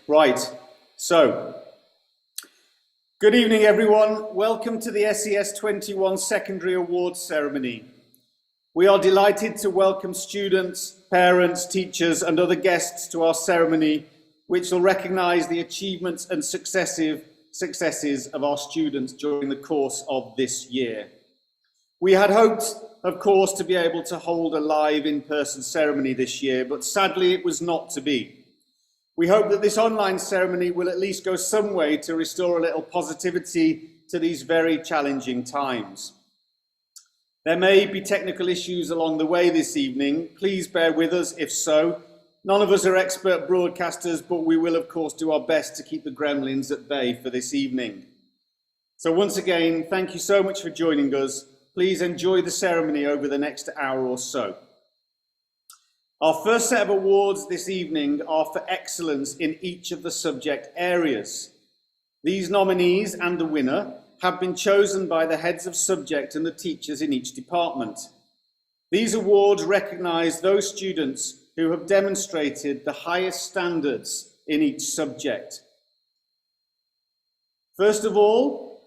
Right, so, good evening everyone. Welcome to the SES 21 Secondary Awards Ceremony. We are delighted to welcome students, parents, teachers and other guests to our ceremony, which will recognise the achievements and successes of our students during the course of this year. We had hoped, of course, to be able to hold a live in-person ceremony this year, but sadly it was not to be. We hope that this online ceremony will at least go some way to restore a little positivity to these very challenging times. There may be technical issues along the way this evening. Please bear with us if so. None of us are expert broadcasters, but we will of course do our best to keep the gremlins at bay for this evening. So once again, thank you so much for joining us. Please enjoy the ceremony over the next hour or so. Our first set of awards this evening are for excellence in each of the subject areas. These nominees and the winner have been chosen by the heads of subject and the teachers in each department. These awards recognise those students who have demonstrated the highest standards in each subject. First of all,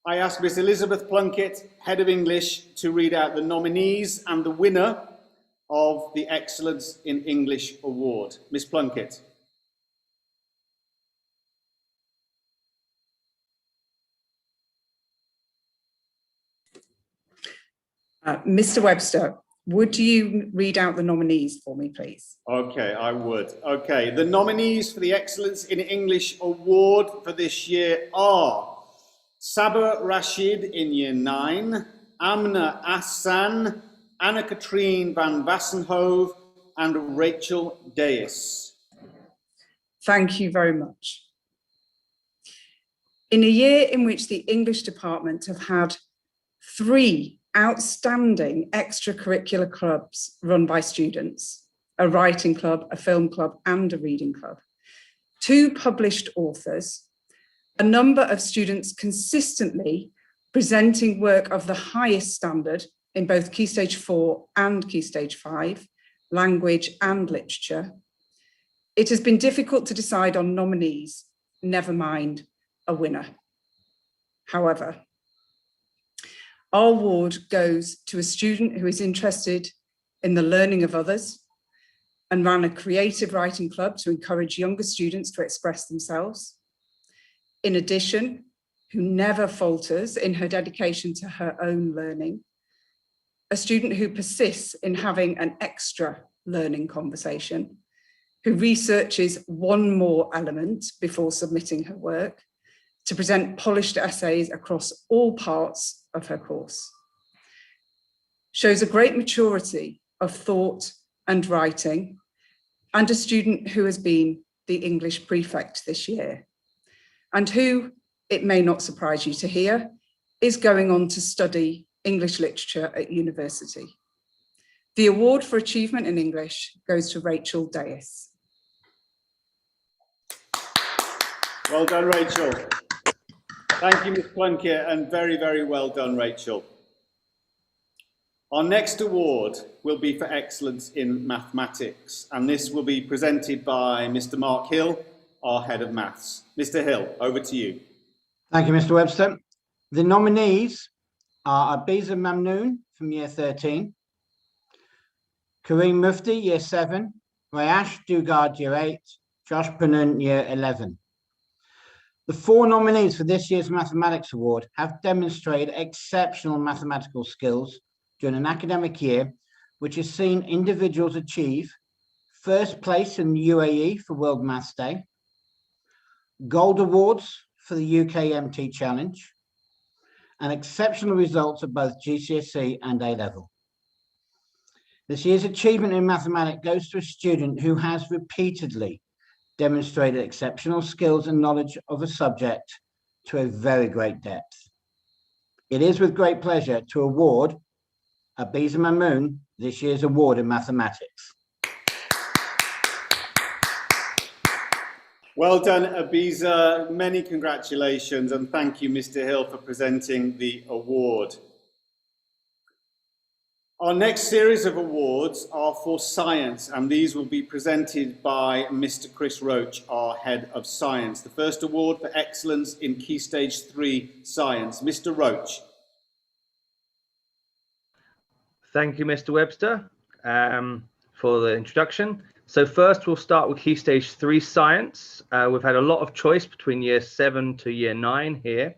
I ask Miss Elizabeth Plunkett, Head of English, to read out the nominees and the winner of the Excellence in English Award. Miss Plunkett. Mr. Webster, would you read out the nominees for me, please? Okay, I would. Okay, the nominees for the Excellence in English Award for this year are Sabah Rashid in Year 9, Amna Ahsan, Anna-Katrine van Wassenhove and Rachel Deyis. Thank you very much. In a year in which the English department have had 3 outstanding extracurricular clubs run by students, a writing club, a film club and a reading club, 2 published authors, a number of students consistently presenting work of the highest standard in both Key Stage 4 and Key Stage 5, language and literature, it has been difficult to decide on nominees, never mind a winner. However, our award goes to a student who is interested in the learning of others and ran a creative writing club to encourage younger students to express themselves. In addition, who never falters in her dedication to her own learning, a student who persists in having an extra learning conversation, who researches one more element before submitting her work, to present polished essays across all parts of her course. Shows a great maturity of thought and writing, and a student who has been the English prefect this year, and who, it may not surprise you to hear, is going on to study English literature at university. The award for achievement in English goes to Rachel Deyis. Well done, Rachel. Thank you, Ms. Plunkett, and very, very well done, Rachel. Our next award will be for excellence in mathematics, and this will be presented by Mr. Mark Hill, our Head of Maths. Mr. Hill, over to you. Thank you, Mr. Webster. The nominees are Abizer Mamnoon from Year 13, Kareem Mufti, Year 7, Reyaansh Dugad, Year 8, Josh Panun, Year 11. The 4 nominees for this year's Mathematics Award have demonstrated exceptional mathematical skills during an academic year, which has seen individuals achieve first place in the UAE for World Maths Day, gold awards for the UK MT Challenge, and exceptional results at both GCSE and A-level. This year's achievement in mathematics goes to a student who has repeatedly demonstrated exceptional skills and knowledge of a subject to a very great depth. It is with great pleasure to award Abizer Mamnoon this year's award in mathematics. Well done, Abizer. Many congratulations, and thank you, Mr. Hill, for presenting the award. Our next series of awards are for science, and these will be presented by Mr. Chris Roach, our Head of Science. The first award for excellence in Key Stage 3 Science. Mr. Roach. Thank you, Mr. Webster, for the introduction. So first we'll start with Key Stage 3 Science. We've had a lot of choice between Year 7 to Year 9 here.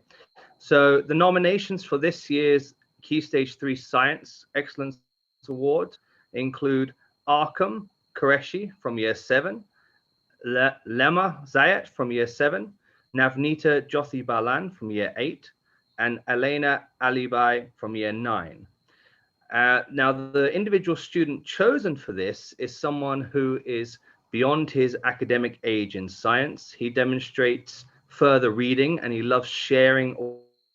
So the nominations for this year's Key Stage 3 Science Excellence Award include Arkham Qureshi from Year 7, Lema Zayat from Year 7, Navnita Jyothibalan from Year 8, and Elena Alibai from Year 9. Now, the individual student chosen for this is someone who is beyond his academic age in science. He demonstrates further reading and he loves sharing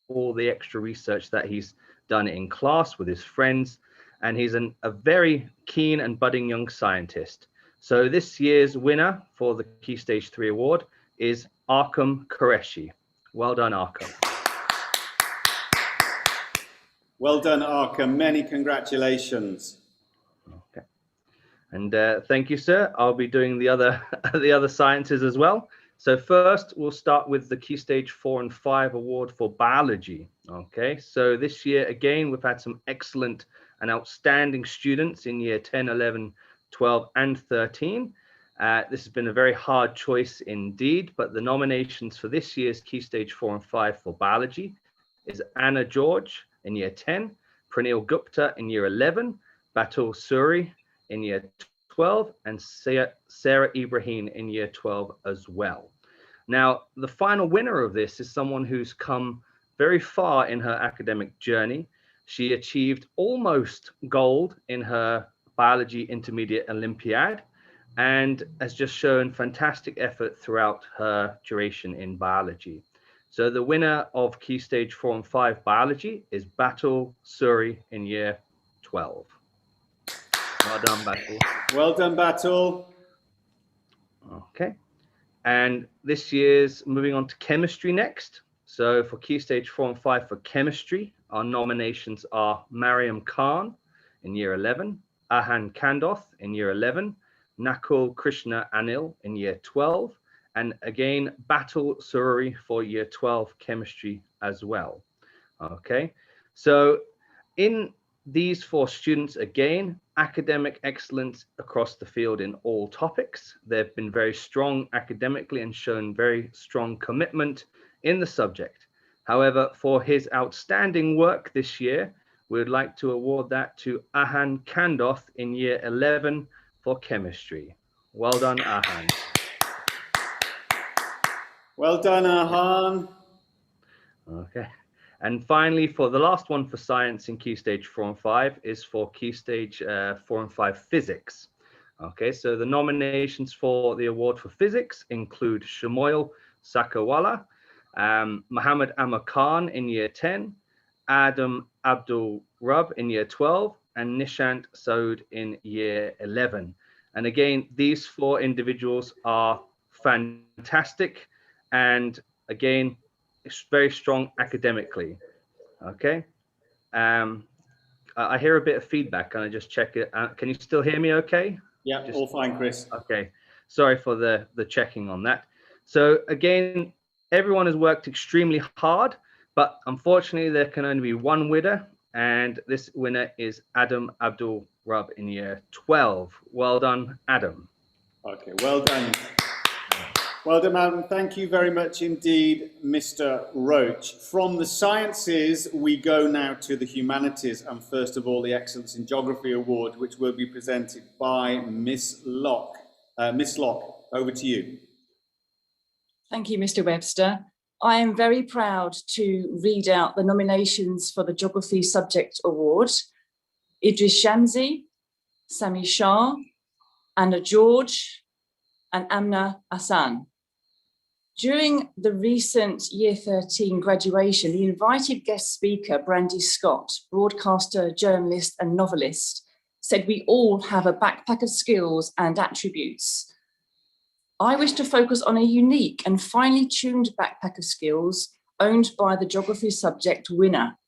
all the extra research that he's done in class with his friends. And he's a very keen and budding young scientist. So this year's winner for the Key Stage 3 award is Arkham Qureshi. Well done, Arkham. Well done, Arkham. Many congratulations. Okay. And thank you, sir. I'll be doing the other sciences as well. So first, we'll start with the Key Stage 4 and 5 award for biology. Okay, so this year, again, we've had some excellent and outstanding students in year 10, 11, 12, and 13. This has been a very hard choice indeed, but the nominations for this year's Key Stage 4 and 5 for biology is Anna George in year 10, Praneel Gupta in year 11, Batul Suri in year 12, and Sarah Ibahrine in year 12 as well. Now, the final winner of this is someone who's come very far in her academic journey. She achieved almost gold in her biology intermediate Olympiad and has just shown fantastic effort throughout her duration in biology. So the winner of Key Stage 4 and 5 biology is Batul Suri in year 12. Well done, Batul. Well done, Batul. Okay. And this year's moving on to chemistry next. So for Key Stage 4 and 5 for chemistry, our nominations are Mariam Khan in year 11, Aahan Kandoth in year 11, Nakul Krishna Anil in year 12, and again, Batul Sururi for year 12 chemistry as well. Okay, so in these 4 students, again, academic excellence across the field in all topics. They've been very strong academically and shown very strong commitment in the subject. However, for his outstanding work this year, we would like to award that to Aahan Kandoth in year 11 for chemistry. Well done, Aahan. Well done, Aahan. Okay. And finally, for the last one for science in Key Stage 4 and 5 is for Key Stage 4 and 5 physics. Okay, so the nominations for the award for physics include Shamoil Sakawala, Muhammad Amar-Khan in year 10, Adam Abdul Rub in year 12, and Nishant Saud in year 11. And again, these 4 individuals are fantastic and again, it's very strong academically. Okay. I hear a bit of feedback. Can I just check it? Can you still hear me okay? Yeah, all fine, Chris. Okay. Sorry for the checking on that. So again, everyone has worked extremely hard, but unfortunately there can only be one winner. And this winner is Adam Abdul Rub in year 12. Well done, Adam. Okay, well done. Well done, Adam. Thank you very much indeed, Mr. Roach. From the sciences, we go now to the humanities, and first of all, the Excellence in Geography Award, which will be presented by Miss Locke. Miss Locke, over to you. Thank you, Mr. Webster. I am very proud to read out the nominations for the Geography Subject Award. Idris Shamsi, Sami Shaar, Anna George, and Amna Ahsan. During the recent Year 13 graduation, the invited guest speaker, Brandy Scott, broadcaster, journalist, and novelist, said we all have a backpack of skills and attributes. I wish to focus on a unique and finely tuned backpack of skills owned by the geography subject winner.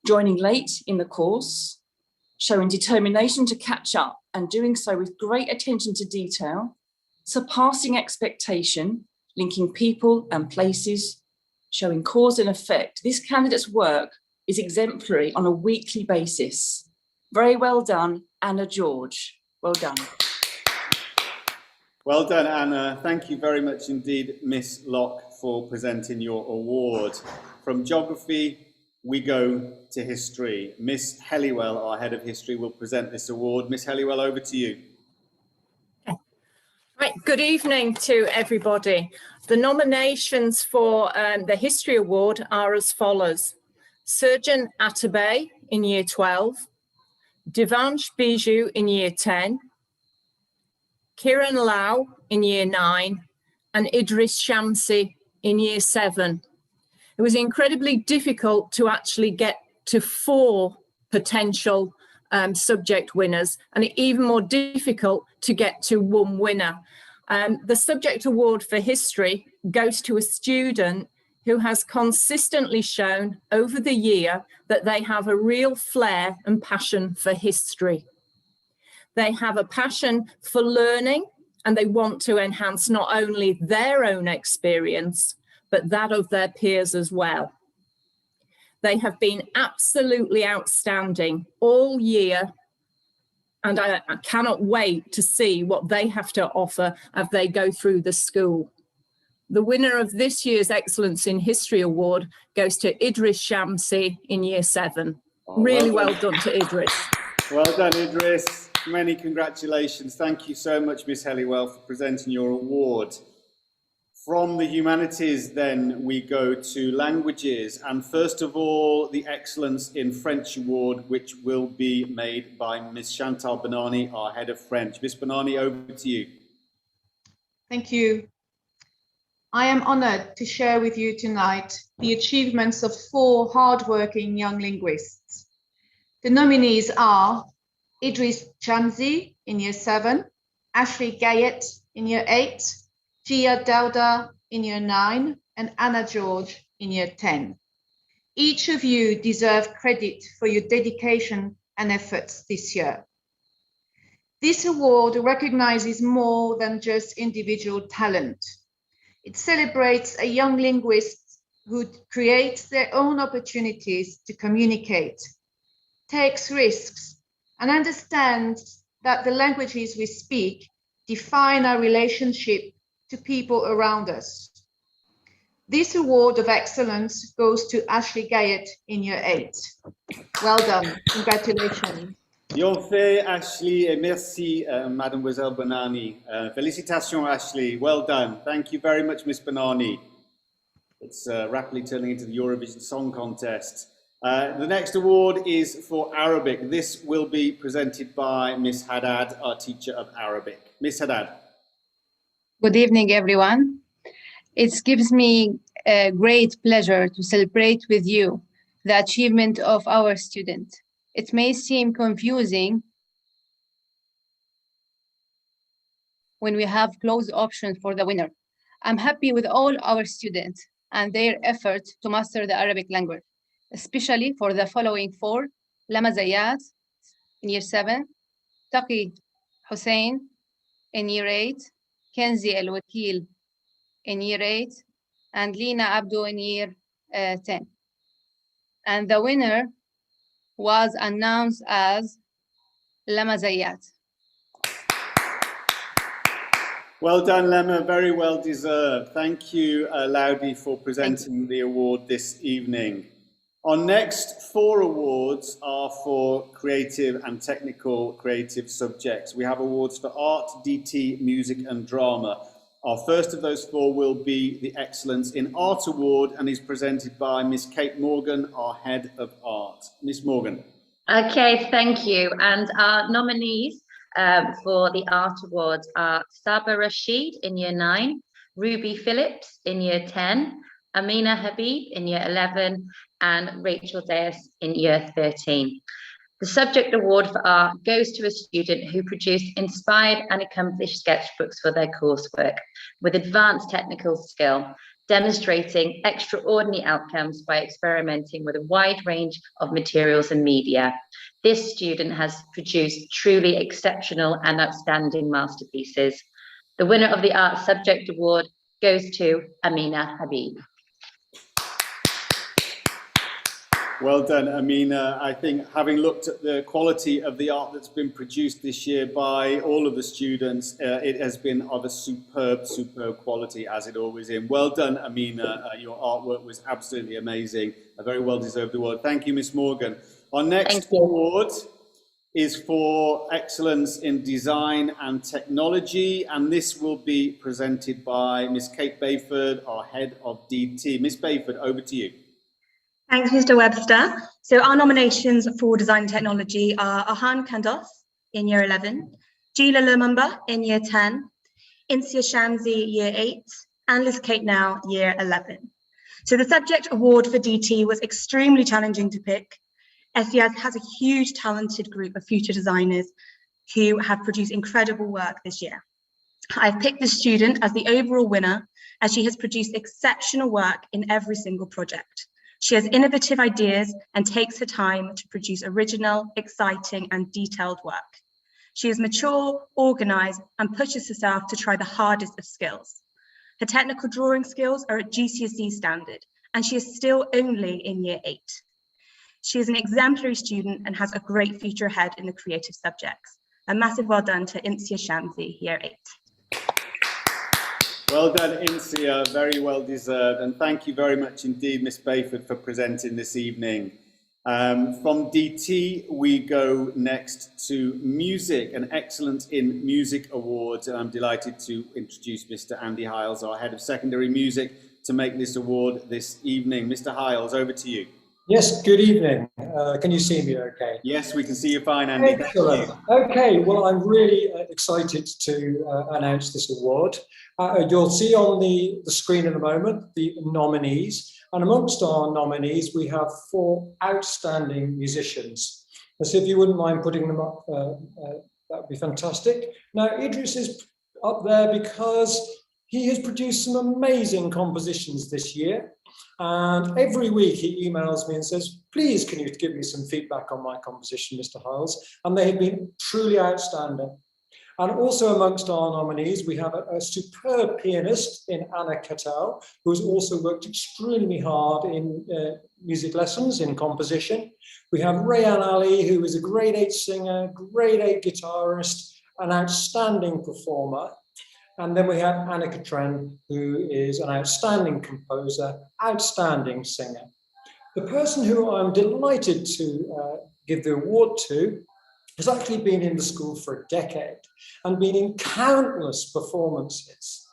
Joining late in the course, showing determination to catch up and doing so with great attention to detail, surpassing expectation, linking people and places, showing cause and effect. This candidate's work is exemplary on a weekly basis. Very well done, Anna George. Well done. Well done, Anna. Thank you very much indeed, Miss Locke, for presenting your award. From geography, we go to history. Miss Helliwell, our head of history, will present this award. Miss Helliwell, over to you. Right, good evening to everybody. The nominations for the History Award are as follows. Surjan Atabey in Year 12, Devansh Bijou in Year 10, Kiran Louw in Year 9, and Idris Shamsi in Year 7. It was incredibly difficult to actually get to 4 potential subject winners, and even more difficult to get to 1 winner. The subject award for history goes to a student who has consistently shown over the year that they have a real flair and passion for history. They have a passion for learning, and they want to enhance not only their own experience, but that of their peers as well. They have been absolutely outstanding all year, and I cannot wait to see what they have to offer as they go through the school. The winner of this year's Excellence in History Award goes to Idris Shamsi in Year 7. Really well done to Idris. Well done, Idris. Many congratulations. Thank you so much, Miss Helliwell, for presenting your award. From the humanities, then, we go to languages. And first of all, the Excellence in French Award, which will be made by Miss Chantal Benani, our head of French. Miss Benani, over to you. Thank you. I am honored to share with you tonight the achievements of 4 hardworking young linguists. The nominees are Idris Shamsi in Year 7, Ashley Gayet in Year 8, Gia Dauda in Year 9, and Anna George in Year 10. Each of you deserve credit for your dedication and efforts this year. This award recognizes more than just individual talent. It celebrates a young linguist who creates their own opportunities to communicate, takes risks, and understands that the languages we speak define our relationship to people around us. This award of excellence goes to Ashley Gayet in Year 8. Well done, congratulations. Bien fait, Ashley, et merci, Mademoiselle Benani. Félicitations, Ashley, well done. Thank you very much, Miss Benani. It's rapidly turning into the Eurovision Song Contest. The next award is for Arabic. This will be presented by Miss Haddad, our teacher of Arabic. Miss Haddad. Good evening, everyone. It gives me a great pleasure to celebrate with you the achievement of our student. It may seem confusing when we have closed options for the winner. I'm happy with all our students and their effort to master the Arabic language, especially for the following 4: Lama Zayat in Year 7, Taqi Hussain in Year 8, Kenzi El-Wakil in Year 8, and Lina Abdo in Year 10. And the winner was announced as Lama Zayat. Well done, Lema. Very well deserved. Thank you, Laudi, for presenting the award this evening. Our next 4 awards are for creative and technical creative subjects. We have awards for art, DT, music and drama. Our first of those 4 will be the Excellence in Art Award and is presented by Miss Kate Morgan, our Head of Art. Miss Morgan. Okay, thank you. And our nominees for the Art Awards are Saba Rashid in Year 9, Ruby Phillips in Year 10, Amina Habib in Year 11, and Rachel Deyis in Year 13. The subject award for art goes to a student who produced inspired and accomplished sketchbooks for their coursework with advanced technical skill, demonstrating extraordinary outcomes by experimenting with a wide range of materials and media. This student has produced truly exceptional and outstanding masterpieces. The winner of the Art Subject Award goes to Amina Habib. Well done, Amina. I think having looked at the quality of the art that's been produced this year by all of the students, it has been of a superb quality, as it always is. Well done, Amina. Your artwork was absolutely amazing. A very well-deserved award. Thank you, Miss Morgan. Our next award is for excellence in design and technology, and this will be presented by Miss Kate Bayford, our head of DT. Miss Bayford, over to you. Thanks, Mr. Webster. So our nominations for design and technology are Aahan Kandoth in year 11, Jeena Lumumba in year 10, Insia Shamsi year 8, and Lize-Kate Nel year 11. So the subject award for DT was extremely challenging to pick. SES has a huge talented group of future designers who have produced incredible work this year. I've picked the student as the overall winner as she has produced exceptional work in every single project. She has innovative ideas and takes her time to produce original, exciting, and detailed work. She is mature, organized, and pushes herself to try the hardest of skills. Her technical drawing skills are at GCSE standard, and she is still only in year 8. She is an exemplary student and has a great future ahead in the creative subjects. A massive well done to Insia Shamsi, year 8. Well done, Insia, very well deserved. And thank you very much indeed, Miss Bayford, for presenting this evening. From DT, we go next to Music, an Excellence in Music Awards. And I'm delighted to introduce Mr. Andy Hiles, our Head of Secondary Music, to make this award this evening. Mr. Hiles, over to you. Yes, good evening. Can you see me okay? Yes, we can see you fine, Andy. Excellent. Okay, well, I'm really excited to announce this award. You'll see on the screen in a moment the nominees. And amongst our nominees, we have 4 outstanding musicians. So if you wouldn't mind putting them up, that would be fantastic. Now, Idris is up there because he has produced some amazing compositions this year. And every week he emails me and says, please, can you give me some feedback on my composition, Mr. Hiles? And they have been truly outstanding. And also amongst our nominees, we have a superb pianist in Anna Ahsan, who has also worked extremely hard in music lessons, in composition. We have Reyaansh Ali, who is a grade 8 singer, grade 8 guitarist, an outstanding performer. And then we have Anna Ahsan, who is an outstanding composer, outstanding singer. The person who I'm delighted to give the award to has actually been in the school for a decade and been in countless performances,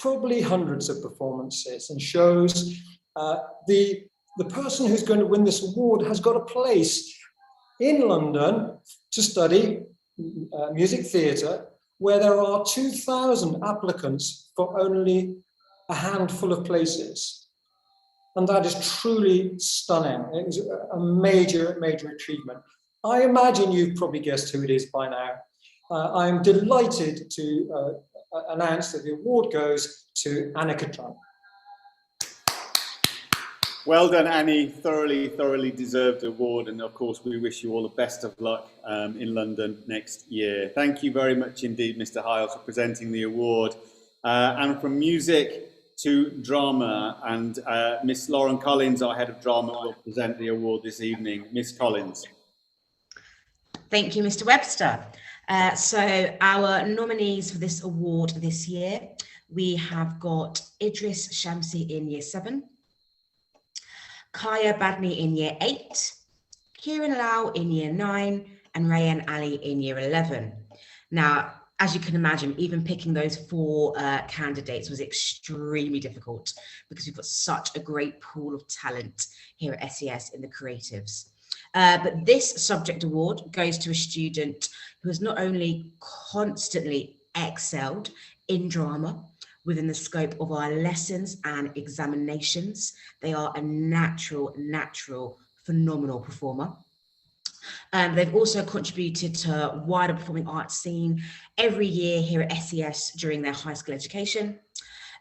probably hundreds of performances and shows. The person who's going to win this award has got a place in London to study music theatre, where there are 2,000 applicants for only a handful of places. And that is truly stunning. It is a major, major achievement. I imagine you've probably guessed who it is by now. I'm delighted to announce that the award goes to Anna Ahsan. Well done, Annie. Thoroughly deserved award. And of course, we wish you all the best of luck in London next year. Thank you very much indeed, Mr. Hiles, for presenting the award. And from music to drama, and Miss Lauren Collins, our head of drama, will present the award this evening. Miss Collins. Thank you, Mr. Webster. So our nominees for this award this year, we have got Idris Shamsi in year 7, Kaia Badni in year 8, Kiran Louw in year 9, and Reyaansh Ali in year 11. Now, as you can imagine, even picking those 4 candidates was extremely difficult because we've got such a great pool of talent here at SES in the creatives. But this subject award goes to a student who has not only constantly excelled in drama within the scope of our lessons and examinations, they are a natural, phenomenal performer. They've also contributed to wider performing arts scene every year here at SES during their high school education.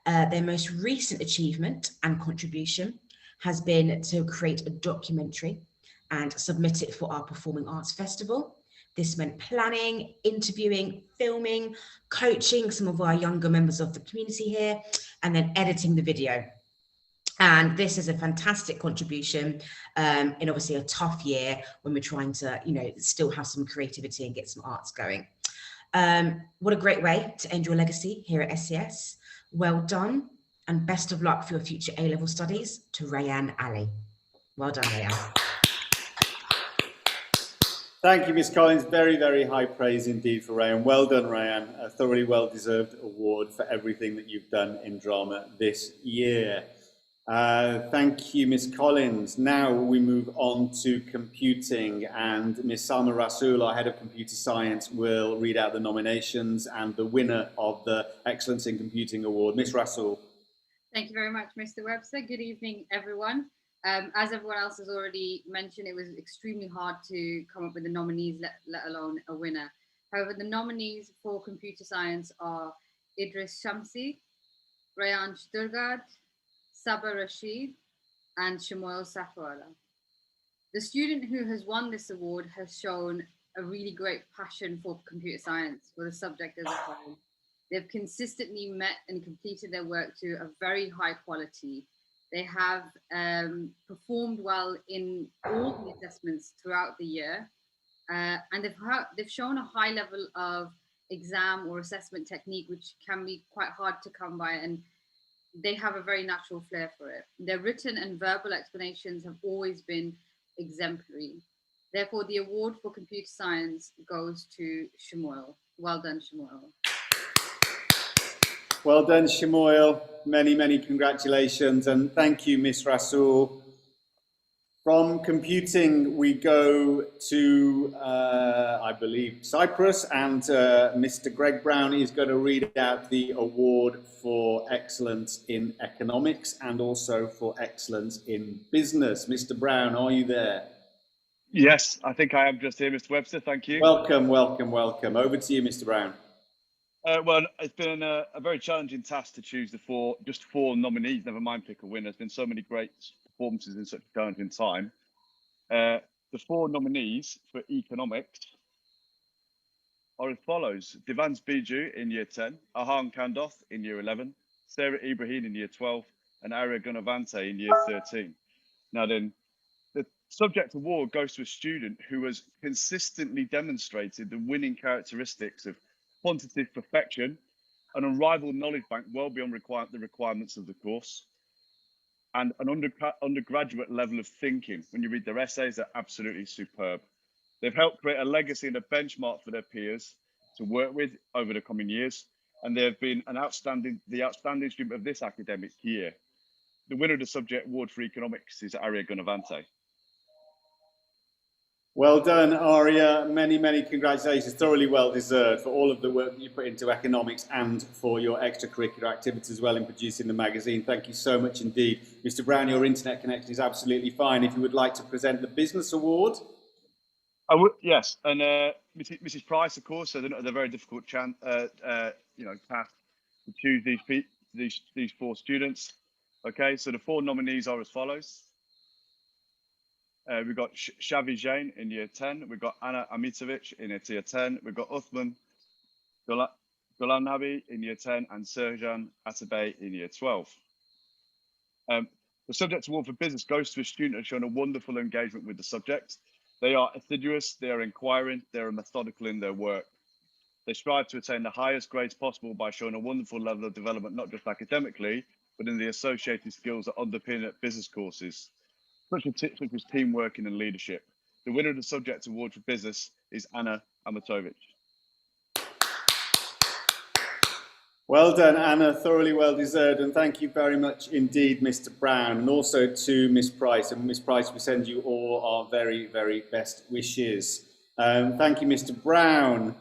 Their most recent achievement and contribution has been to create a documentary and submit it for our Performing Arts Festival. This meant planning, interviewing, filming, coaching some of our younger members of the community here, and then editing the video. And this is a fantastic contribution in obviously a tough year when we're trying to, still have some creativity and get some arts going. What a great way to end your legacy here at SES. Well done, and best of luck for your future A-level studies to Reyaansh Ali. Well done, Reyaansh. Thank you, Ms. Collins. Very, very high praise indeed for Reyaansh. Well done, Reyaansh. A thoroughly well-deserved award for everything that you've done in drama this year. Thank you, Ms. Collins. Now we move on to computing, and Ms. Salma Rasool, our Head of Computer Science, will read out the nominations and the winner of the Excellence in Computing Award. Ms. Rasool. Thank you very much, Mr. Webster. Good evening, everyone. As everyone else has already mentioned, it was extremely hard to come up with the nominees, let alone a winner. However, the nominees for computer science are Idris Shamsi, Reyaansh Dugad, Sabah Rashid, and Shmuel Safwala. The student who has won this award has shown a really great passion for computer science, for the subject as a whole. They've consistently met and completed their work to a very high quality. They have performed well in all the assessments throughout the year, and they've shown a high level of exam or assessment technique, which can be quite hard to come by, and they have a very natural flair for it. Their written and verbal explanations have always been exemplary. Therefore, the award for computer science goes to Shmuel. Well done, Shmuel. Well done, Shmuel. Many, many congratulations, and thank you, Ms. Rasool. From computing, we go to, I believe, Cyprus, and Mr. Greg Brown is going to read out the award for excellence in economics and also for excellence in business. Mr. Brown, are you there? Yes, I think I am just here, Mr. Webster. Thank you. Welcome, welcome, welcome. Over to you, Mr. Brown. Well, it's been a very challenging task to choose just four nominees, never mind pick a winner. There's been so many great performances in such a challenging time. The four nominees for economics are as follows: Divans Biju in year 10, Aahan Kandoth in year 11, Sarah Ibahrine in year 12, and Arya Gunavante in year 13. Now then, the subject award goes to a student who has consistently demonstrated the winning characteristics of quantitative perfection, an unrivaled knowledge bank well beyond the requirements of the course, and an undergraduate level of thinking. When you read their essays, they're absolutely superb. They've helped create a legacy and a benchmark for their peers to work with over the coming years, and they have been the outstanding student of this academic year. The winner of the subject award for economics is Arya Gunavante. Well done, Arya. Many, many congratulations. Thoroughly well deserved for all of the work that you put into economics and for your extracurricular activities as well in producing the magazine. Thank you so much indeed. Mr. Brown, your internet connection is absolutely fine. If you would like to present the business award. I would, yes. And Mrs. Price, of course, so they're very difficult task to choose these four students. Okay, so the four nominees are as follows. We've got Shavi Jain in year 10. We've got Anna Ametovic in year 10. We've got Uthman Gulanabi in year 10 and Serjan Atabey in year 12. The subject award for business goes to a student who has shown a wonderful engagement with the subject. They are assiduous, they are inquiring, they are methodical in their work. They strive to attain the highest grades possible by showing a wonderful level of development, not just academically, but in the associated skills that underpin at business courses, such as teamwork and leadership. The winner of the subject award for business is Anna Ametovic. Well done, Anna. Thoroughly well deserved, and thank you very much indeed, Mr. Brown, and also to Miss Price. And Miss Price, we send you all our very, very best wishes. Thank you, Mr. Brown.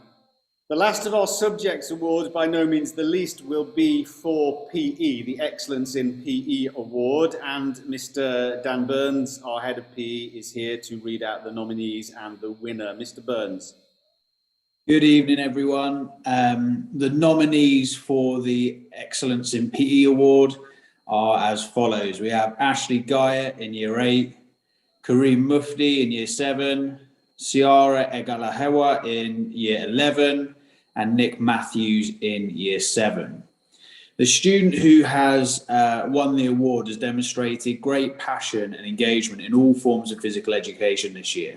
The last of our subjects awards, by no means the least, will be for PE, the Excellence in PE Award. And Mr. Dan Burns, our head of PE, is here to read out the nominees and the winner. Mr. Burns. Good evening, everyone. The nominees for the Excellence in PE Award are as follows. We have Ashley Gayet in Year 8, Kareem Mufti in Year 7, Ciara Egalahewa in Year 11, and Nick Matthews in Year 7. The student who has won the award has demonstrated great passion and engagement in all forms of physical education this year.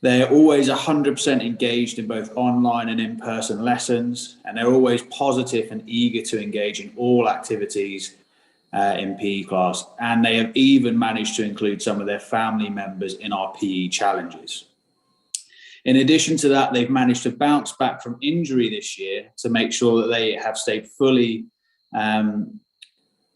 They are always 100% engaged in both online and in-person lessons, and they're always positive and eager to engage in all activities in PE class. And they have even managed to include some of their family members in our PE challenges. In addition to that, they've managed to bounce back from injury this year to make sure that they have stayed fully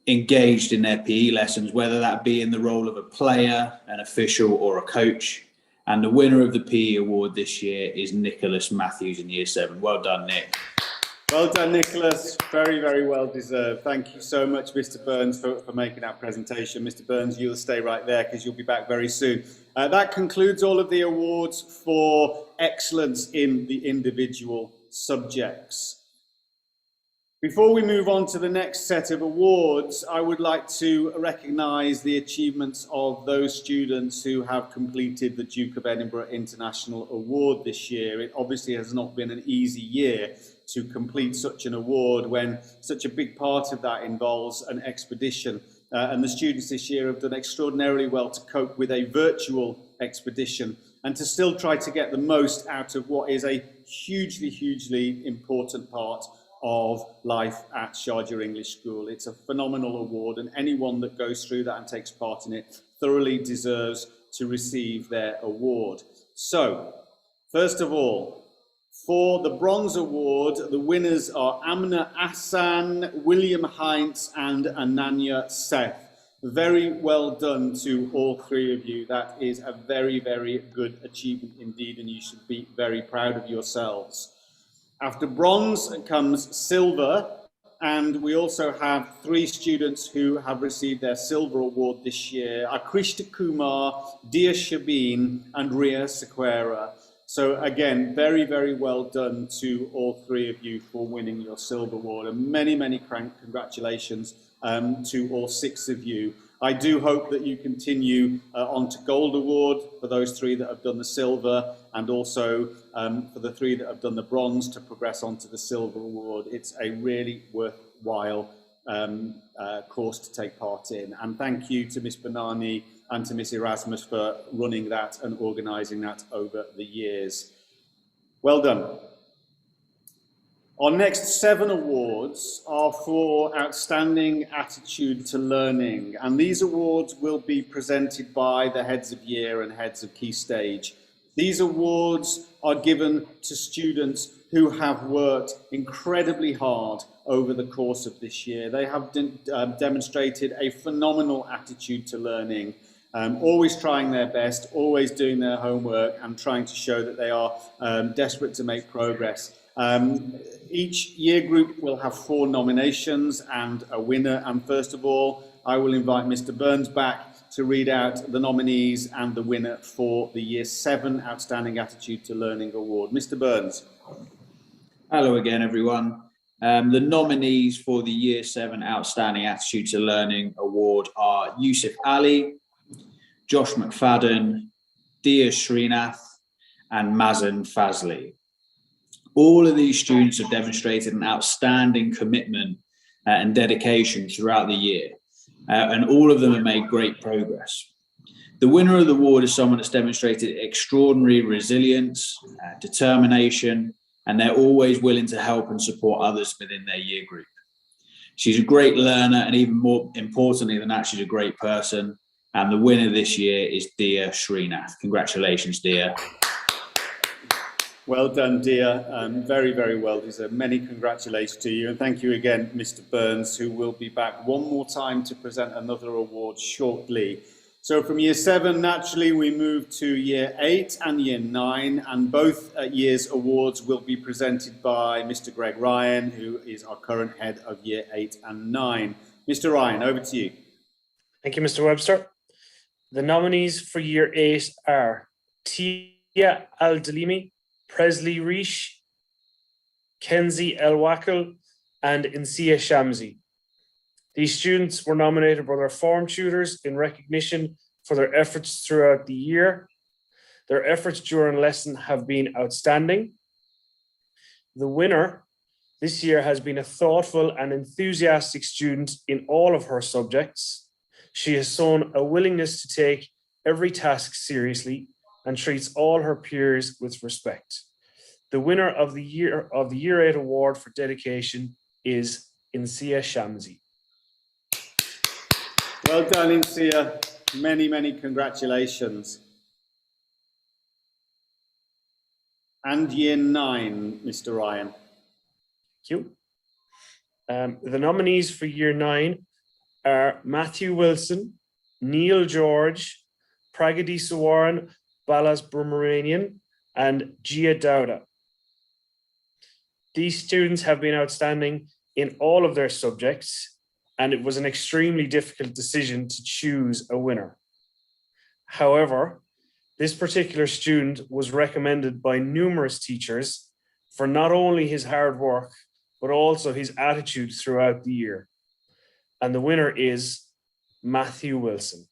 engaged in their PE lessons, whether that be in the role of a player, an official, or a coach. And the winner of the PE award this year is Nicholas Matthews in Year 7. Well done, Nick. Well done, Nicholas. Very, very well deserved. Thank you so much, Mr. Burns, for making that presentation. Mr. Burns, you'll stay right there because you'll be back very soon. That concludes all of the awards for excellence in the individual subjects. Before we move on to the next set of awards, I would like to recognise the achievements of those students who have completed the Duke of Edinburgh International Award this year. It obviously has not been an easy year to complete such an award when such a big part of that involves an expedition. And the students this year have done extraordinarily well to cope with a virtual expedition and to still try to get the most out of what is a hugely, hugely important part of life at Sharjah English School. It's a phenomenal award, and anyone that goes through that and takes part in it thoroughly deserves to receive their award. So, first of all, for the Bronze Award, the winners are Amna Ahsan, William Heinz, and Ananya Seth. Very well done to all three of you. That is a very, very good achievement indeed, and you should be very proud of yourselves. After bronze comes silver, and we also have three students who have received their silver award this year: Akrishta Kumar, Dia Shabeen, and Ria Sequeira. So again, very, very well done to all three of you for winning your silver award, and many, many congratulations to all six of you. I do hope that you continue on to gold award for those three that have done the silver, and also for the three that have done the bronze to progress on to the silver award. It's a really worthwhile course to take part in. And thank you to Miss Banani and to Miss Erasmus for running that and organising that over the years. Well done. Our next 7 awards are for outstanding attitude to learning, and these awards will be presented by the heads of year and heads of key stage. These awards are given to students who have worked incredibly hard over the course of this year. They have demonstrated a phenomenal attitude to learning, always trying their best, always doing their homework, and trying to show that they are desperate to make progress. Each year group will have 4 nominations and a winner. And first of all, I will invite Mr. Burns back to read out the nominees and the winner for the Year 7 Outstanding Attitude to Learning Award. Mr. Burns. Hello again, everyone. The nominees for the Year 7 Outstanding Attitude to Learning Award are Yusuf Ali, Josh McFadden, Dia Srinath, and Mazen Fazli. All of these students have demonstrated an outstanding commitment and dedication throughout the year, and all of them have made great progress. The winner of the award is someone that's demonstrated extraordinary resilience, determination, and they're always willing to help and support others within their year group. She's a great learner, and even more importantly than that, she's a great person. And the winner this year is Dia Srinath. Congratulations, Dia. Well done, Dia. Very, very well deserved. Many congratulations to you. And thank you again, Mr. Burns, who will be back one more time to present another award shortly. So from year 7, naturally, we move to year 8 and year 9, and both years' awards will be presented by Mr. Greg Ryan, who is our current head of year 8 and 9. Mr. Ryan, over to you. Thank you, Mr. Webster. The nominees for year 8 are Tia Al-Dilimi, Presley Reish, Kenzie El-Wakil, and Insia Shamsi. These students were nominated by their form tutors in recognition for their efforts throughout the year. Their efforts during lesson have been outstanding. The winner this year has been a thoughtful and enthusiastic student in all of her subjects. She has shown a willingness to take every task seriously and treats all her peers with respect. The winner of the Year 8 Award for dedication is Insia Shamsi. Well done, Insia. Many, many congratulations. And year 9, Mr. Ryan. Thank you. The nominees for year 9 are Matthew Wilson, Neil George, Pragati Sawaran, Balas Brahmaranian, and Jia Dowda. These students have been outstanding in all of their subjects, and it was an extremely difficult decision to choose a winner. However, this particular student was recommended by numerous teachers for not only his hard work, but also his attitude throughout the year. And the winner is Matthew Wilson.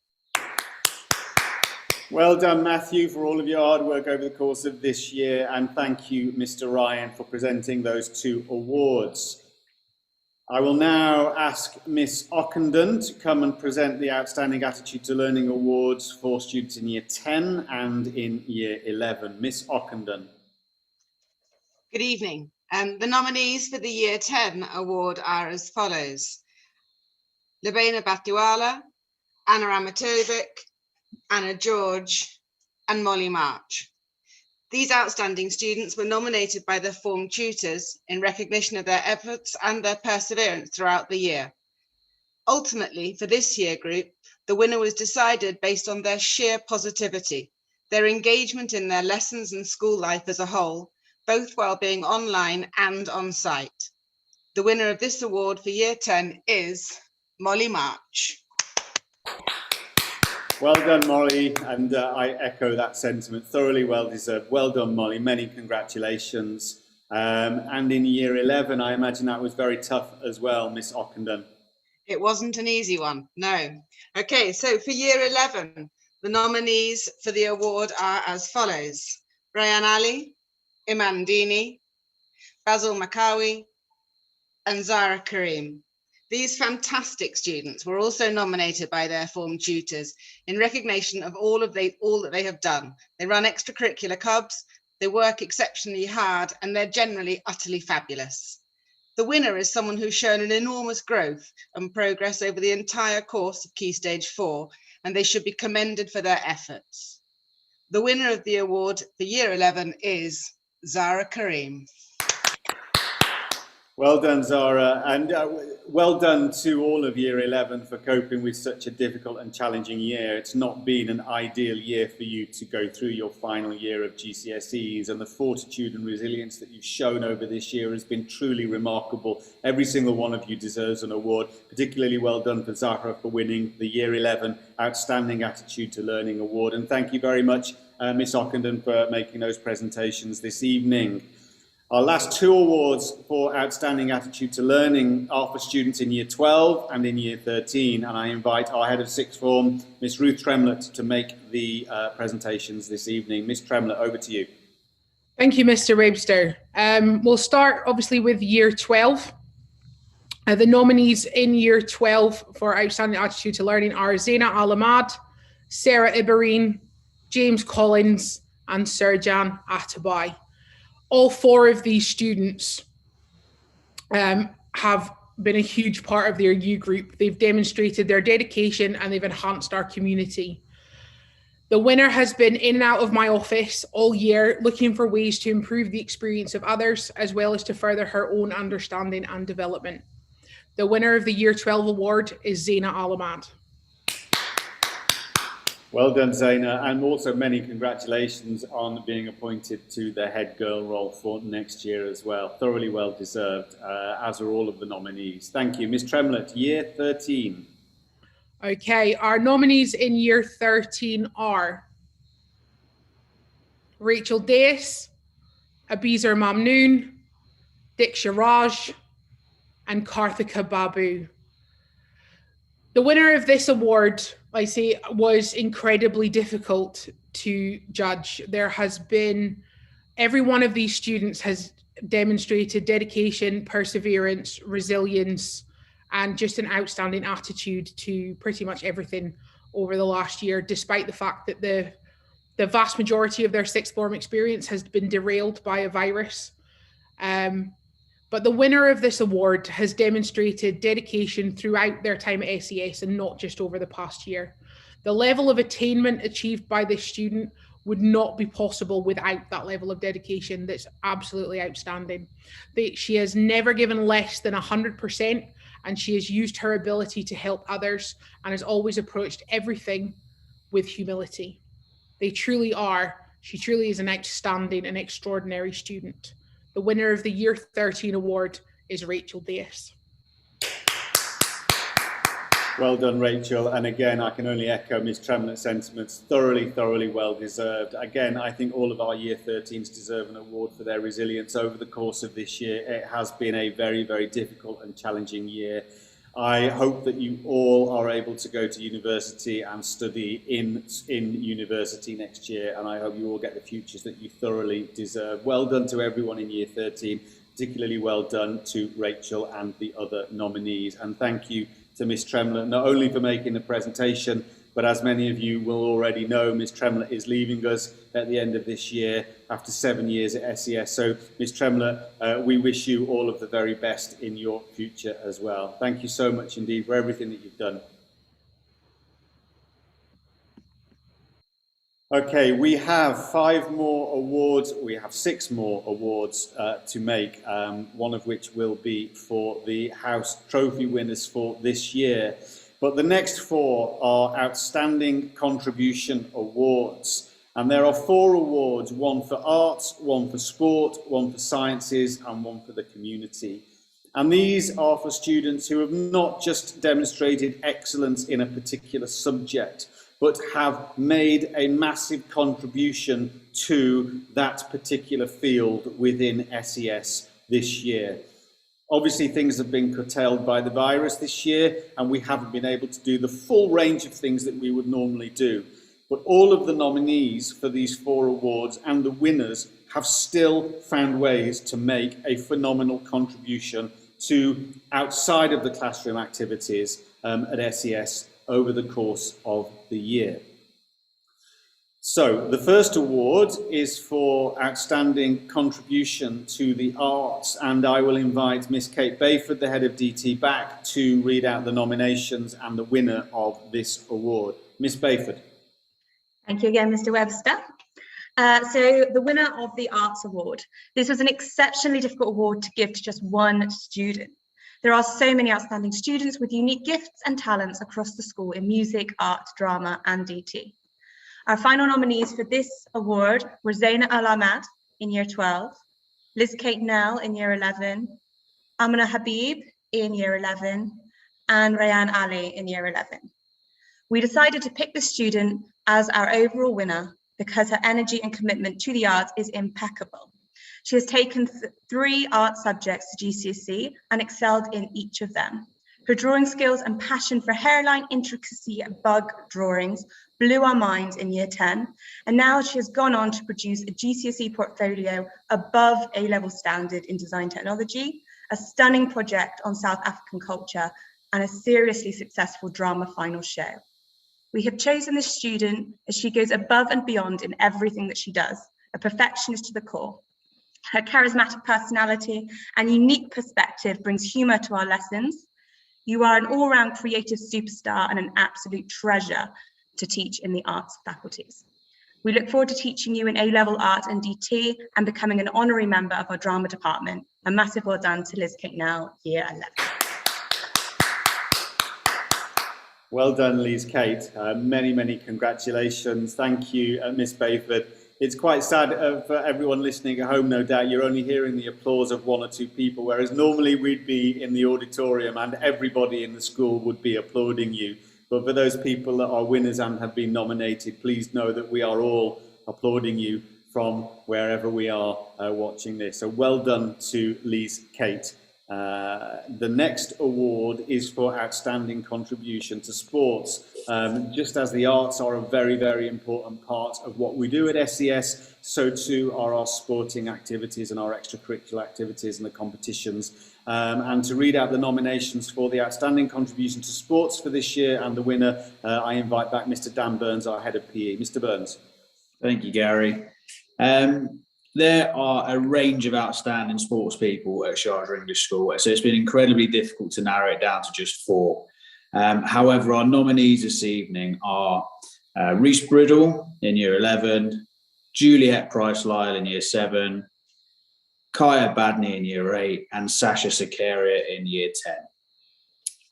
Well done, Matthew, for all of your hard work over the course of this year. And thank you, Mr. Ryan, for presenting those 2 awards. I will now ask Miss Ockenden to come and present the Outstanding Attitude to Learning Awards for students in Year 10 and in Year 11. Miss Ockenden. Good evening. The nominees for the Year 10 award are as follows: Labena Bathiwala, Anna Ametovic, Anna George, and Molly March. These outstanding students were nominated by their form tutors in recognition of their efforts and their perseverance throughout the year. Ultimately, for this year group, the winner was decided based on their sheer positivity, their engagement in their lessons and school life as a whole, both while being online and on site. The winner of this award for Year 10 is Molly March. Well done, Molly, and I echo that sentiment. Thoroughly well deserved. Well done, Molly. Many congratulations. And in Year 11, I imagine that was very tough as well, Miss Ockenden. It wasn't an easy one, no. Okay, so for Year 11, the nominees for the award are as follows: Rayan Ali, Iman Dini, Basil Makawi, and Zara Karim. These fantastic students were also nominated by their form tutors in recognition of all that they have done. They run extracurricular clubs, they work exceptionally hard, and they're generally utterly fabulous. The winner is someone who's shown an enormous growth and progress over the entire course of Key Stage 4, and they should be commended for their efforts. The winner of the award for Year 11 is Zara Karim. Well done, Zara, and well done to all of Year 11 for coping with such a difficult and challenging year. It's not been an ideal year for you to go through your final year of GCSEs, and the fortitude and resilience that you've shown over this year has been truly remarkable. Every single one of you deserves an award. Particularly well done for Zara for winning the Year 11 Outstanding Attitude to Learning Award, and thank you very much, Miss Ockenden, for making those presentations this evening. Our last 2 awards for Outstanding Attitude to Learning are for students in Year 12 and in Year 13, and I invite our Head of Sixth Form, Miss Ruth Tremlett, to make the presentations this evening. Miss Tremlett, over to you. Thank you, Mr. Webster. We'll start obviously with Year 12. The nominees in Year 12 for Outstanding Attitude to Learning are Zaina Al-Ahmad, Sarah Ibahrine, James Collins, and Serjan Atabai. All 4 of these students have been a huge part of their U group. They've demonstrated their dedication and they've enhanced our community. The winner has been in and out of my office all year, looking for ways to improve the experience of others, as well as to further her own understanding and development. The winner of the Year 12 award is Zaina Al-Ahmad. Well done, Zeina, and also many congratulations on being appointed to the head girl role for next year as well. Thoroughly well deserved, as are all of the nominees. Thank you. Ms. Tremlett, year 13. Okay, our nominees in year 13 are Rachel Deyis, Abizer Mamnoon, Diksha Raj, and Karthika Babu. The winner of this award, I say, was incredibly difficult to judge. There has been, every one of these students has demonstrated dedication, perseverance, resilience, and just an outstanding attitude to pretty much everything over the last year, despite the fact that the vast majority of their sixth form experience has been derailed by a virus. But the winner of this award has demonstrated dedication throughout their time at SES and not just over the past year. The level of attainment achieved by this student would not be possible without that level of dedication. That's absolutely outstanding. She has never given less than 100%, and she has used her ability to help others and has always approached everything with humility. She truly is an outstanding and extraordinary student. The winner of the Year 13 award is Rachel Deyis. Well done, Rachel. And again, I can only echo Ms. Tremlett's sentiments. Thoroughly well deserved. Again, I think all of our Year 13s deserve an award for their resilience over the course of this year. It has been a very difficult and challenging year. I hope that you all are able to go to university and study in university next year, and I hope you all get the futures that you thoroughly deserve. Well done to everyone in Year 13, particularly well done to Rachel and the other nominees. And thank you to Ms. Tremlett, not only for making the presentation, but as many of you will already know, Ms. Tremlett is leaving us at the end of this year after 7 years at SES. So, Ms. Tremlett, we wish you all of the very best in your future as well. Thank you so much indeed for everything that you've done. Okay, we have 5 more awards. We have 6 more awards to make, one of which will be for the House Trophy winners for this year. But the next 4 are Outstanding Contribution Awards. And there are 4 awards, one for arts, one for sport, one for sciences, and one for the community. And these are for students who have not just demonstrated excellence in a particular subject, but have made a massive contribution to that particular field within SES this year. Obviously, things have been curtailed by the virus this year, and we haven't been able to do the full range of things that we would normally do. But all of the nominees for these 4 awards and the winners have still found ways to make a phenomenal contribution to outside of the classroom activities at SES over the course of the year. So the first award is for Outstanding Contribution to the Arts, and I will invite Miss Kate Bayford, the head of DT, back to read out the nominations and the winner of this award. Miss Bayford. Thank you again, Mr. Webster. So the winner of the Arts Award. This was an exceptionally difficult award to give to just one student. There are so many outstanding students with unique gifts and talents across the school in music, art, drama, and DT. Our final nominees for this award were Zeina Al-Ahmad in Year 12, Lize-Kate Nel in Year 11, Amna Habib in Year 11, and Reyaansh Ali in Year 11. We decided to pick this student as our overall winner because her energy and commitment to the arts is impeccable. She has taken 3 art subjects to GCSE and excelled in each of them. Her drawing skills and passion for hairline intricacy and bug drawings blew our minds in Year 10, and now she has gone on to produce a GCSE portfolio above A-level standard in design technology, a stunning project on South African culture, and a seriously successful drama final show. We have chosen this student as she goes above and beyond in everything that she does, a perfectionist to the core. Her charismatic personality and unique perspective brings humor to our lessons. You are an all-round creative superstar and an absolute treasure to teach in the arts faculties. We look forward to teaching you in A-level art and DT and becoming an honorary member of our drama department. A massive well done to Lize-Kate Nel, Year 11. Well done, Lize-Kate. Many, many congratulations. Thank you, Miss Bayford. It's quite sad for everyone listening at home, no doubt. You're only hearing the applause of one or two people, whereas normally we'd be in the auditorium and everybody in the school would be applauding you. But for those people that are winners and have been nominated, please know that we are all applauding you from wherever we are watching this. So well done to Lize-Kate. The next award is for outstanding contribution to sports. Just as the arts are a very, very important part of what we do at SES, so too are our sporting activities and our extracurricular activities and the competitions. And to read out the nominations for the outstanding contribution to sports for this year and the winner, I invite back Mr. Dan Burns, our head of PE. Mr. Burns. Thank you, Gary. There are a range of outstanding sports people at Sharjah English School, so it's been incredibly difficult to narrow it down to just 4. However, our nominees this evening are Reese Bridle in Year 11, Juliet Price-Lyall in Year 7, Kaia Badni in Year 8, and Sasha Sakaria in Year 10.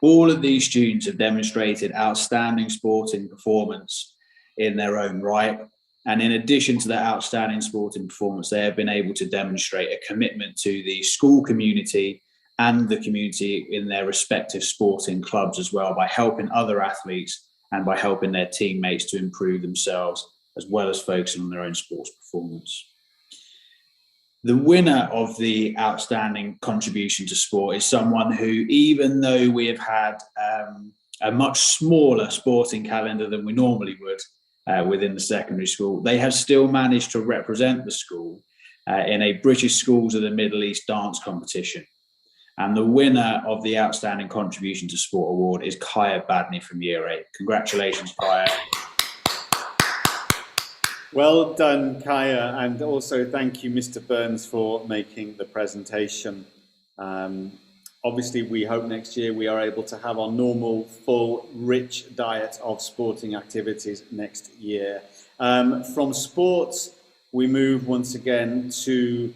All of these students have demonstrated outstanding sporting performance in their own right. And in addition to that outstanding sporting performance, they have been able to demonstrate a commitment to the school community and the community in their respective sporting clubs as well, by helping other athletes and by helping their teammates to improve themselves, as well as focusing on their own sports performance. The winner of the outstanding contribution to sport is someone who, even though we have had a much smaller sporting calendar than we normally would, within the secondary school, they have still managed to represent the school in a British Schools of the Middle East dance competition. And the winner of the Outstanding Contribution to Sport Award is Kaia Badni from Year 8. Congratulations, Kaia. Well done, Kaia, and also thank you, Mr. Burns, for making the presentation. Obviously, we hope next year we are able to have our normal, full, rich diet of sporting activities next year. From sports, we move once again to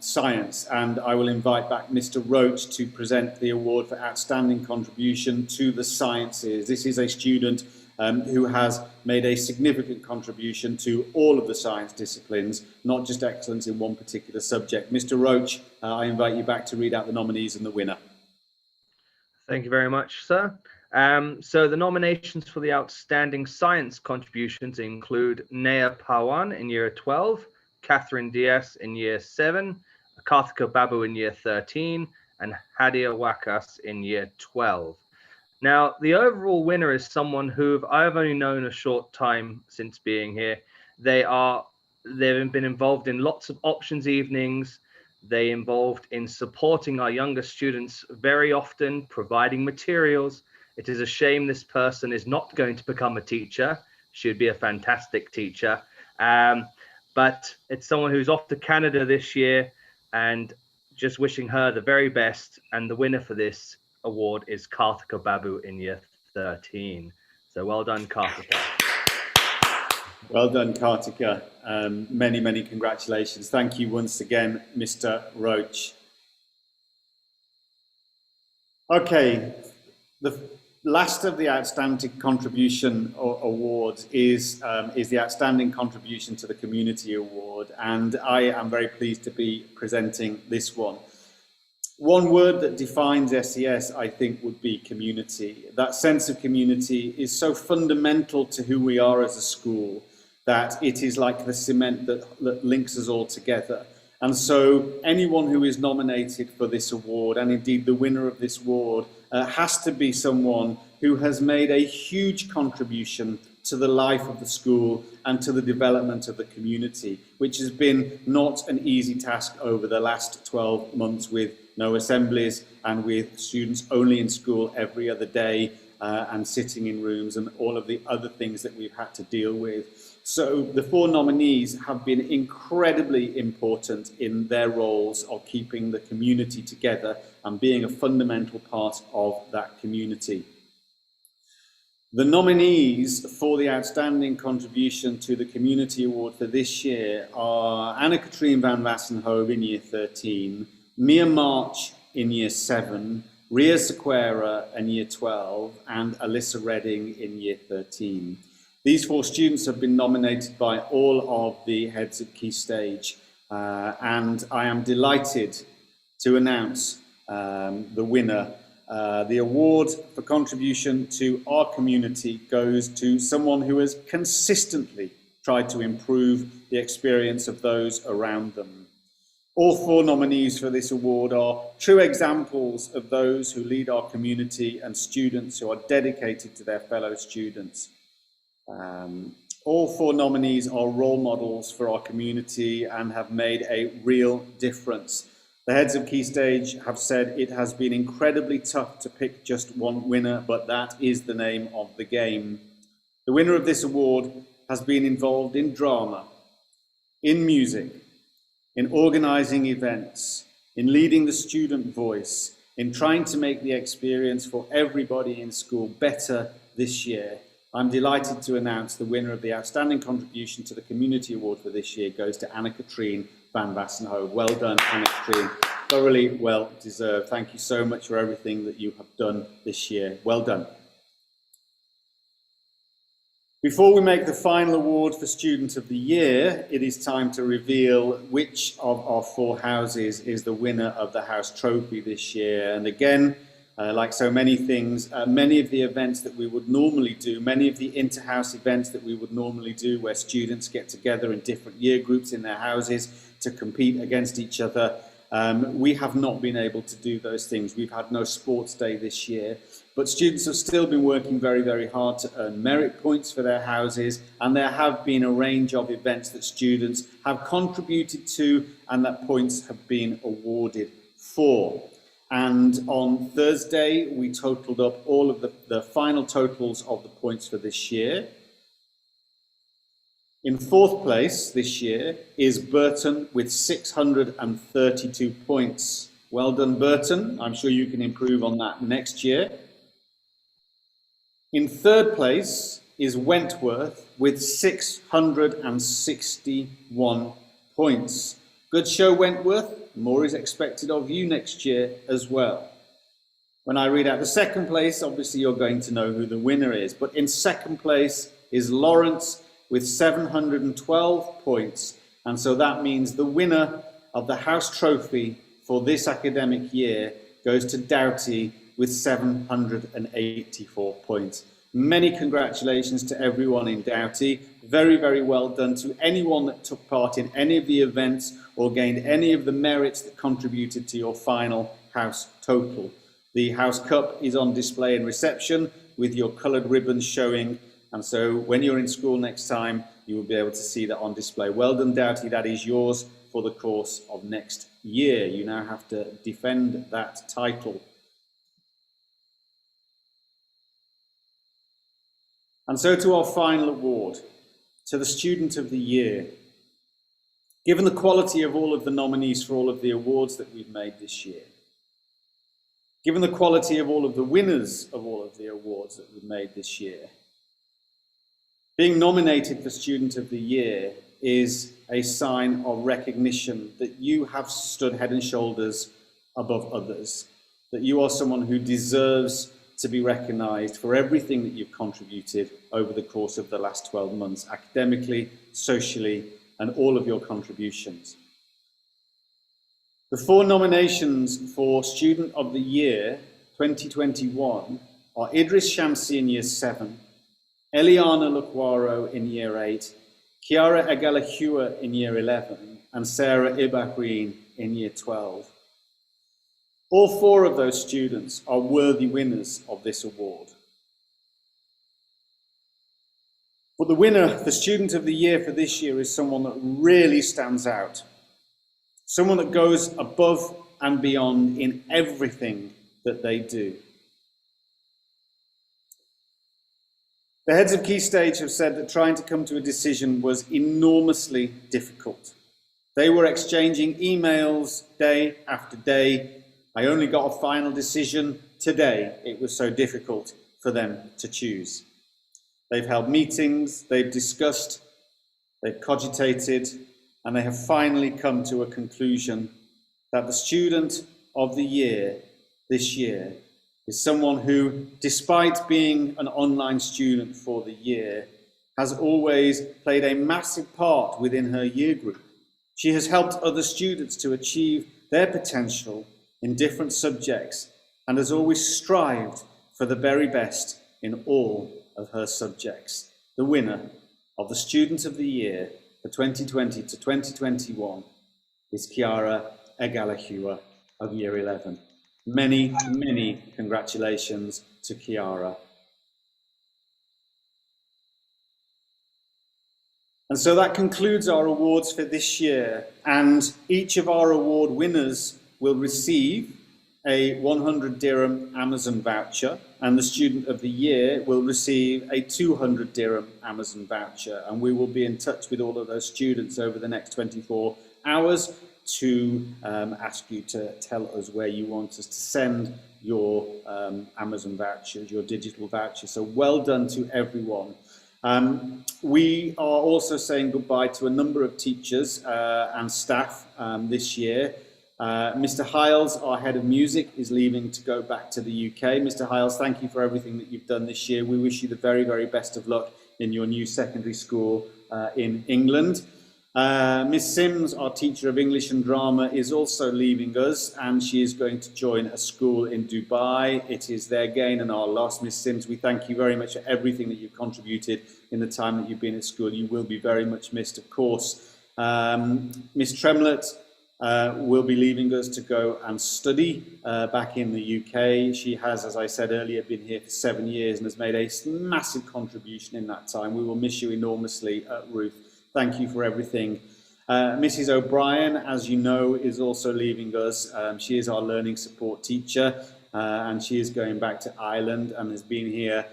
science, and I will invite back Mr. Roach to present the award for outstanding contribution to the sciences. This is a student who has made a significant contribution to all of the science disciplines, not just excellence in one particular subject. Mr. Roach, I invite you back to read out the nominees and the winner. Thank you very much, sir. So the nominations for the outstanding science contributions include Naya Pawan in Year 12, Catherine Diaz in Year 7, Karthika Babu in Year 13, and Hadia Wakas in Year 12. Now, the overall winner is someone who I've only known a short time since being here. They've been involved in lots of options evenings. They involved in supporting our younger students very often, providing materials. It is a shame this person is not going to become a teacher. She would be a fantastic teacher. But it's someone who's off to Canada this year, and just wishing her the very best. And the winner for this award is Karthika Babu in Year 13. So well done, Karthika. Well done, Karthika. Many, many congratulations. Thank you once again, Mr. Roach. Okay, the last of the outstanding contribution awards is the outstanding contribution to the community award, and I am very pleased to be presenting this one. One word that defines SES, I think, would be community. That sense of community is so fundamental to who we are as a school that it is like the cement that links us all together. And so anyone who is nominated for this award, and indeed the winner of this award, has to be someone who has made a huge contribution to the life of the school and to the development of the community, which has been not an easy task over the last 12 months with no assemblies and with students only in school every other day and sitting in rooms and all of the other things that we've had to deal with. So the 4 nominees have been incredibly important in their roles of keeping the community together and being a fundamental part of that community. The nominees for the outstanding contribution to the Community Award for this year are Anne-Katrien van Wassenhoven in Year 13, Mia March in Year 7, Ria Sequeira in Year 12, and Alyssa Redding in Year 13. These 4 students have been nominated by all of the heads at Key Stage, and I am delighted to announce the winner. The award for contribution to our community goes to someone who has consistently tried to improve the experience of those around them. All 4 nominees for this award are true examples of those who lead our community and students who are dedicated to their fellow students. All 4 nominees are role models for our community and have made a real difference. The heads of Key Stage have said it has been incredibly tough to pick just one winner, but that is the name of the game. The winner of this award has been involved in drama, in music, in organising events, in leading the student voice, in trying to make the experience for everybody in school better this year. I'm delighted to announce the winner of the Outstanding Contribution to the Community Award for this year goes to Anna-Katrine van Wassenhoven. Well done, Anna-Katrine. Thoroughly well deserved. Thank you so much for everything that you have done this year. Well done. Before we make the final award for Student of the Year, it is time to reveal which of our 4 houses is the winner of the House Trophy this year. And again, like so many things, many of the events that we would normally do, many of the inter-house events that we would normally do where students get together in different year groups in their houses to compete against each other, we have not been able to do those things. We've had no sports day this year, but students have still been working very, very hard to earn merit points for their houses, and there have been a range of events that students have contributed to and that points have been awarded for. And on Thursday, we totaled up all of the final totals of the points for this year. In 4th place this year is Burton with 632 points. Well done, Burton. I'm sure you can improve on that next year. In 3rd place is Wentworth with 661 points. Good show, Wentworth. More is expected of you next year as well. When I read out the 2nd place, obviously you're going to know who the winner is. But in 2nd place is Lawrence with 712 points. And so that means the winner of the House Trophy for this academic year goes to Doughty with 784 points. Many congratulations to everyone in Doughty. Very, very well done to anyone that took part in any of the events or gained any of the merits that contributed to your final House total. The House Cup is on display in reception with your coloured ribbons showing, and so when you're in school next time, you will be able to see that on display. Well done, Doughty, that is yours for the course of next year. You now have to defend that title. And so to our final award, to the Student of the Year. Given the quality of all of the nominees for all of the awards that we've made this year, given the quality of all of the winners of all of the awards that we've made this year, being nominated for Student of the Year is a sign of recognition that you have stood head and shoulders above others, that you are someone who deserves to be recognised for everything that you've contributed over the course of the last 12 months, academically, socially, and all of your contributions. The 4 nominations for Student of the Year 2021 are Idris Shamsi in Year 7, Eliana Lukwaro in Year 8, Kiara Egalahua in Year 11, and Sarah Ibahrine in Year 12. All 4 of those students are worthy winners of this award. But the winner, the Student of the Year for this year, is someone that really stands out. Someone that goes above and beyond in everything that they do. The heads of Key Stage have said that trying to come to a decision was enormously difficult. They were exchanging emails day after day. I only got a final decision today. It was so difficult for them to choose. They've held meetings, they've discussed, they've cogitated, and they have finally come to a conclusion that the Student of the Year this year is someone who, despite being an online student for the year, has always played a massive part within her year group. She has helped other students to achieve their potential in different subjects and has always strived for the very best in all of her subjects. The winner of the Student of the Year for 2020 to 2021 is Kiara Egalahua of Year 11. Many, many congratulations to Kiara. And so that concludes our awards for this year, and each of our award winners will receive a 100 dirham Amazon voucher, and the Student of the Year will receive a 200 dirham Amazon voucher, and we will be in touch with all of those students over the next 24 hours to ask you to tell us where you want us to send your Amazon vouchers, your digital vouchers. So well done to everyone. We are also saying goodbye to a number of teachers and staff this year. Mr. Hiles, our head of music, is leaving to go back to the UK. Mr. Hiles, thank you for everything that you've done this year. We wish you the very, very best of luck in your new secondary school in England. Miss Sims, our teacher of English and drama, is also leaving us, and she is going to join a school in Dubai. It is their gain and our loss. Miss Sims, we thank you very much for everything that you've contributed in the time that you've been at school. You will be very much missed, of course. Miss Tremlett will be leaving us to go and study back in the UK. She has, as I said earlier, been here for 7 years and has made a massive contribution in that time. We will miss you enormously, Ruth. Thank you for everything. Mrs. O'Brien, as you know, is also leaving us. She is our learning support teacher, and she is going back to Ireland and has been here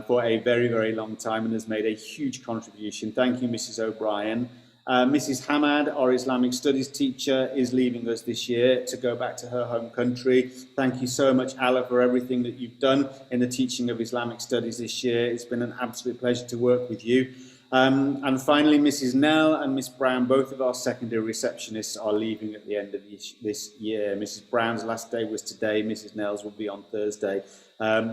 for a very, very long time and has made a huge contribution. Thank you, Mrs. O'Brien. Mrs. Hamad, our Islamic Studies teacher, is leaving us this year to go back to her home country. Thank you so much, Allah, for everything that you've done in the teaching of Islamic Studies this year. It's been an absolute pleasure to work with you. And finally, Mrs. Nell and Miss Brown, both of our secondary receptionists, are leaving at the end of this year. Mrs. Brown's last day was today. Mrs. Nell's will be on Thursday.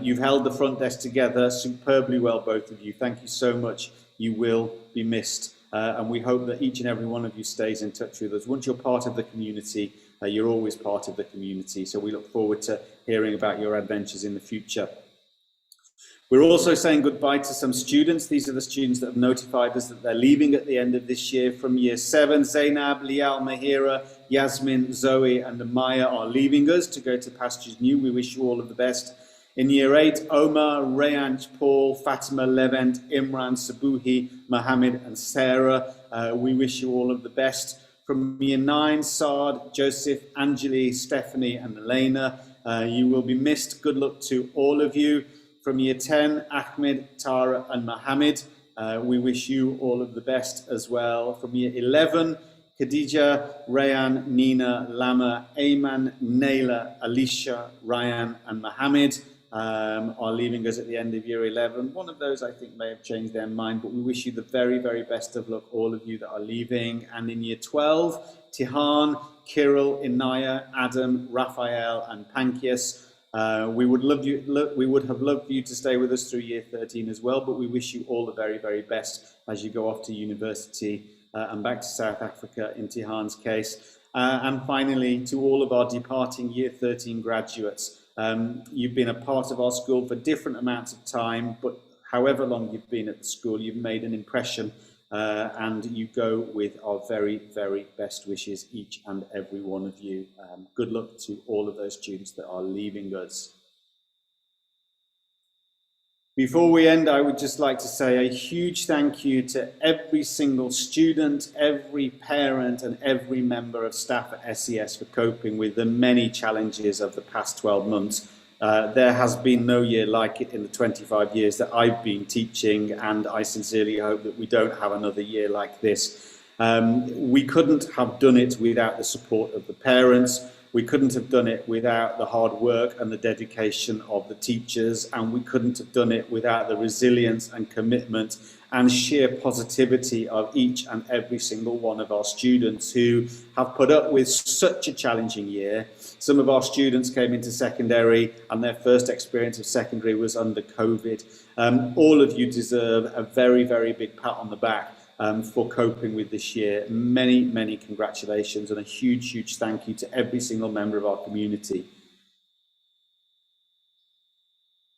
You've held the front desk together superbly well, both of you. Thank you so much. You will be missed. And we hope that each and every one of you stays in touch with us. Once you're part of the community, you're always part of the community. So we look forward to hearing about your adventures in the future. We're also saying goodbye to some students. These are the students that have notified us that they're leaving at the end of this year. From year 7, Zainab, Lial, Mahira, Yasmin, Zoe and Amaya are leaving us to go to Pastures New. We wish you all of the best. In year 8, Omar, Reyaansh, Paul, Fatima, Levent, Imran, Sabuhi, Mohammed and Sarah. We wish you all of the best. From year 9, Saad, Joseph, Anjali, Stephanie and Elena. You will be missed. Good luck to all of you. From year 10, Ahmed, Tara and Mohammed. We wish you all of the best as well. From year 11, Khadija, Rayan, Nina, Lama, Ayman, Naila, Alicia, Ryan and Mohammed are leaving us at the end of year 11. One of those I think may have changed their mind, but we wish you the very, very best of luck, all of you that are leaving. And in year 12, Tihan, Kirill, Inaya, Adam, Raphael and Pankias. We would have loved you to stay with us through year 13 as well, but we wish you all the very, very best as you go off to university and back to South Africa in Tihan's case. And finally, to all of our departing year 13 graduates, you've been a part of our school for different amounts of time, but however long you've been at the school, you've made an impression and you go with our very, very best wishes, each and every one of you. Good luck to all of those students that are leaving us. Before we end, I would just like to say a huge thank you to every single student, every parent and every member of staff at SES for coping with the many challenges of the past 12 months. There has been no year like it in the 25 years that I've been teaching, and I sincerely hope that we don't have another year like this. We couldn't have done it without the support of the parents, We couldn't have done it without the hard work and the dedication of the teachers, and we couldn't have done it without the resilience and commitment and sheer positivity of each and every single one of our students who have put up with such a challenging year. Some of our students came into secondary and their first experience of secondary was under COVID. All of you deserve a very, very big pat on the back for coping with this year. Many, many congratulations and a huge, huge thank you to every single member of our community.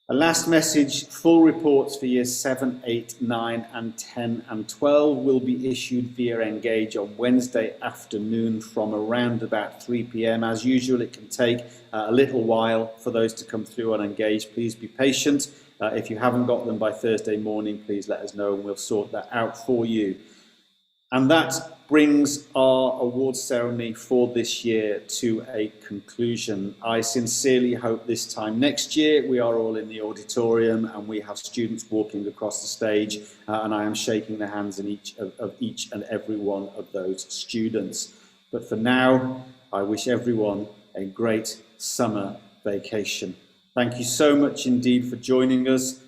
A last message, full reports for years 7, 8, 9 and 10 and 12 will be issued via Engage on Wednesday afternoon from around about 3 p.m. As usual, it can take a little while for those to come through on Engage. Please be patient. If you haven't got them by Thursday morning, please let us know and we'll sort that out for you. And that brings our awards ceremony for this year to a conclusion. I sincerely hope this time next year we are all in the auditorium and we have students walking across the stage and I am shaking the hands in each and every one of those students. But for now, I wish everyone a great summer vacation. Thank you so much indeed for joining us.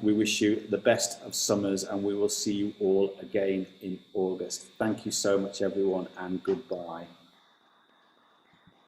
We wish you the best of summers and we will see you all again in August. Thank you so much, everyone, and goodbye.